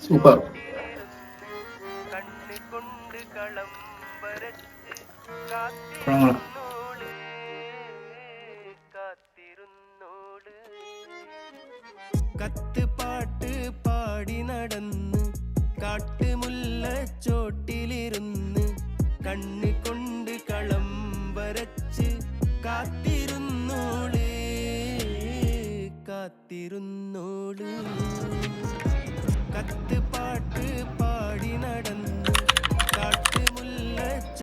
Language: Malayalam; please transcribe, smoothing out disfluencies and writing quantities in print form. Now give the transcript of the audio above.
സൂപ്പർ. കത്ത് പാട്ട് പാടി നടന്ന് കാട്ടുമുല്ലച്ചോട്ടിലിരുന്ന് കണ്ണ് കൊണ്ട് കളം വരച്ച് കാത്തിരുന്നോള് കാത്തിരുന്നോള്. കത്ത്